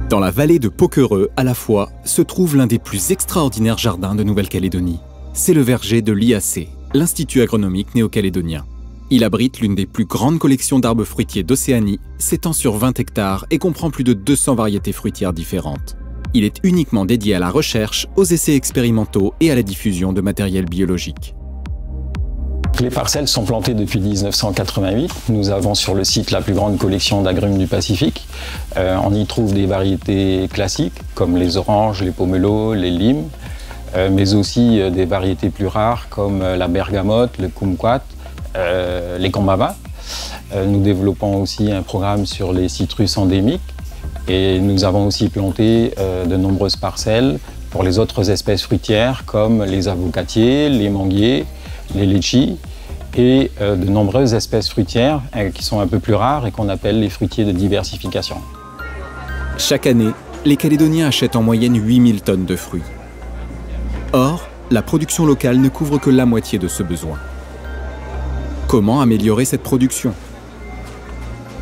Dans la vallée de Poquereux, à la fois, se trouve l'un des plus extraordinaires jardins de Nouvelle-Calédonie. C'est le verger de l'IAC, l'Institut agronomique néo-calédonien. Il abrite l'une des plus grandes collections d'arbres fruitiers d'Océanie, s'étend sur 20 hectares et comprend plus de 200 variétés fruitières différentes. Il est uniquement dédié à la recherche, aux essais expérimentaux et à la diffusion de matériel biologique. Les parcelles sont plantées depuis 1988. Nous avons sur le site la plus grande collection d'agrumes du Pacifique. On y trouve des variétés classiques comme les oranges, les pomelos, les limes, mais aussi des variétés plus rares comme la bergamote, le kumquat, les combavas. Nous développons aussi un programme sur les citrus endémiques et nous avons aussi planté de nombreuses parcelles pour les autres espèces fruitières comme les avocatiers, les manguiers, les litchis et de nombreuses espèces fruitières qui sont un peu plus rares et qu'on appelle les fruitiers de diversification. Chaque année, les Calédoniens achètent en moyenne 8000 tonnes de fruits. Or, la production locale ne couvre que la moitié de ce besoin. Comment améliorer cette production?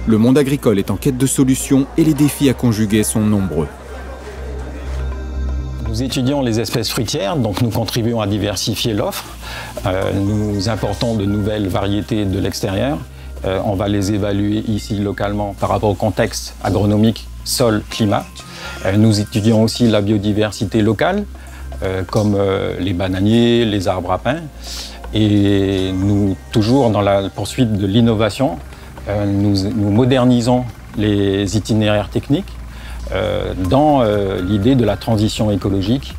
Le monde agricole est en quête de solutions et les défis à conjuguer sont nombreux. Nous étudions les espèces fruitières, donc nous contribuons à diversifier l'offre. Nous importons de nouvelles variétés de l'extérieur. On va les évaluer ici localement par rapport au contexte agronomique, sol, climat. Nous étudions aussi la biodiversité locale, comme les bananiers, les arbres à pain. Et nous, toujours dans la poursuite de l'innovation, nous modernisons les itinéraires techniques dans l'idée de la transition écologique.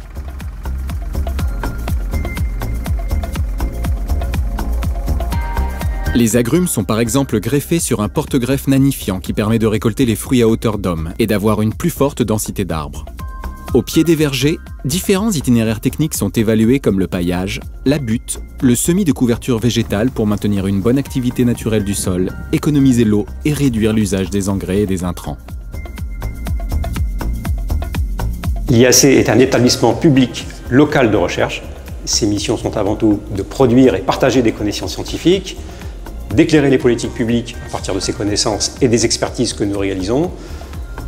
Les agrumes sont par exemple greffés sur un porte-greffe nanifiant qui permet de récolter les fruits à hauteur d'homme et d'avoir une plus forte densité d'arbres. Au pied des vergers, différents itinéraires techniques sont évalués comme le paillage, la butte, le semis de couverture végétale pour maintenir une bonne activité naturelle du sol, économiser l'eau et réduire l'usage des engrais et des intrants. L'IAC est un établissement public local de recherche. Ses missions sont avant tout de produire et partager des connaissances scientifiques, d'éclairer les politiques publiques à partir de ces connaissances et des expertises que nous réalisons,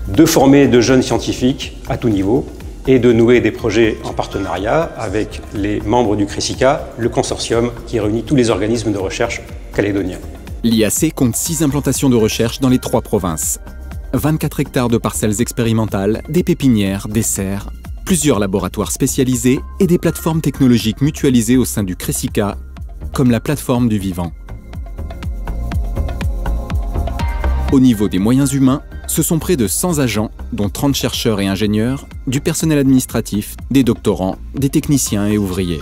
de former de jeunes scientifiques à tout niveau et de nouer des projets en partenariat avec les membres du CRESICA, le consortium qui réunit tous les organismes de recherche calédoniens. L'IAC compte 6 implantations de recherche dans les 3 provinces. 24 hectares de parcelles expérimentales, des pépinières, des serres, plusieurs laboratoires spécialisés et des plateformes technologiques mutualisées au sein du CRESICA, comme la plateforme du vivant. Au niveau des moyens humains, ce sont près de 100 agents, dont 30 chercheurs et ingénieurs, du personnel administratif, des doctorants, des techniciens et ouvriers.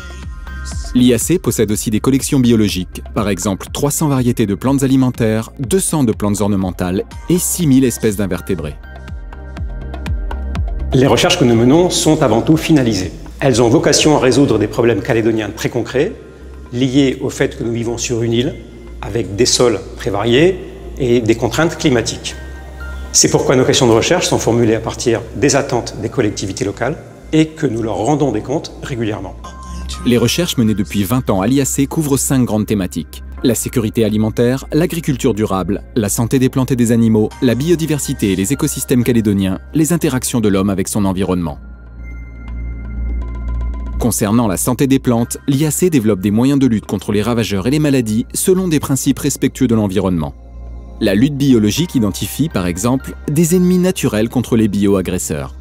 L'IAC possède aussi des collections biologiques, par exemple 300 variétés de plantes alimentaires, 200 de plantes ornementales et 6000 espèces d'invertébrés. Les recherches que nous menons sont avant tout finalisées. Elles ont vocation à résoudre des problèmes calédoniens très concrets, liés au fait que nous vivons sur une île, avec des sols très variés et des contraintes climatiques. C'est pourquoi nos questions de recherche sont formulées à partir des attentes des collectivités locales et que nous leur rendons des comptes régulièrement. Les recherches menées depuis 20 ans à l'IAC couvrent 5 grandes thématiques. La sécurité alimentaire, l'agriculture durable, la santé des plantes et des animaux, la biodiversité et les écosystèmes calédoniens, les interactions de l'homme avec son environnement. Concernant la santé des plantes, l'IAC développe des moyens de lutte contre les ravageurs et les maladies selon des principes respectueux de l'environnement. La lutte biologique identifie, par exemple, des ennemis naturels contre les bioagresseurs.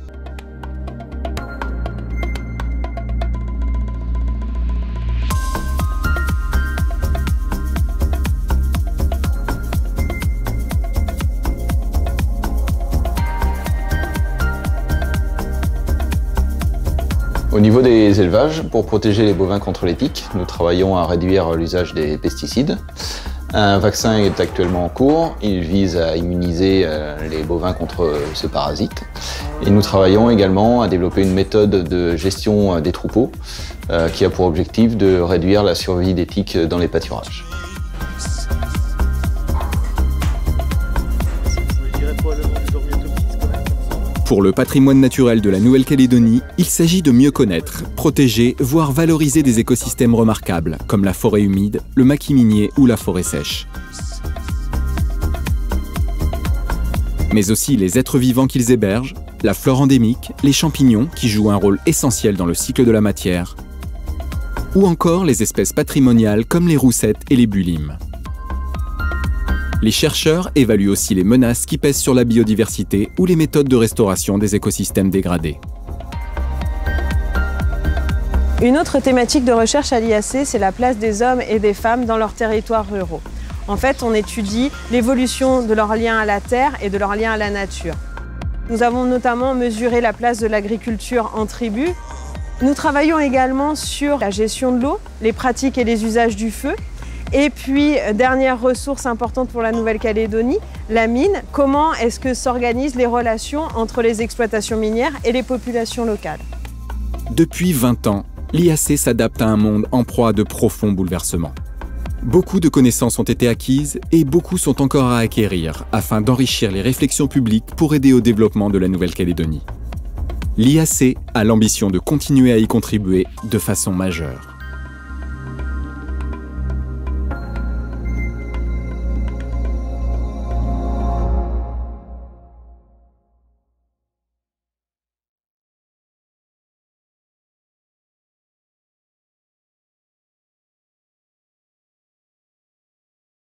Au niveau des élevages, pour protéger les bovins contre les pics, nous travaillons à réduire l'usage des pesticides. Un vaccin est actuellement en cours, il vise à immuniser les bovins contre ce parasite. Et nous travaillons également à développer une méthode de gestion des troupeaux qui a pour objectif de réduire la survie des tiques dans les pâturages. Pour le patrimoine naturel de la Nouvelle-Calédonie, il s'agit de mieux connaître, protéger, voire valoriser des écosystèmes remarquables, comme la forêt humide, le maquis minier ou la forêt sèche. Mais aussi les êtres vivants qu'ils hébergent, la flore endémique, les champignons qui jouent un rôle essentiel dans le cycle de la matière, ou encore les espèces patrimoniales comme les roussettes et les bulimes. Les chercheurs évaluent aussi les menaces qui pèsent sur la biodiversité ou les méthodes de restauration des écosystèmes dégradés. Une autre thématique de recherche à l'IAC, c'est la place des hommes et des femmes dans leurs territoires ruraux. En fait, on étudie l'évolution de leur lien à la terre et de leur lien à la nature. Nous avons notamment mesuré la place de l'agriculture en tribu. Nous travaillons également sur la gestion de l'eau, les pratiques et les usages du feu. Et puis, dernière ressource importante pour la Nouvelle-Calédonie, la mine. Comment est-ce que s'organisent les relations entre les exploitations minières et les populations locales? Depuis 20 ans, l'IAC s'adapte à un monde en proie à de profonds bouleversements. Beaucoup de connaissances ont été acquises et beaucoup sont encore à acquérir afin d'enrichir les réflexions publiques pour aider au développement de la Nouvelle-Calédonie. L'IAC a l'ambition de continuer à y contribuer de façon majeure.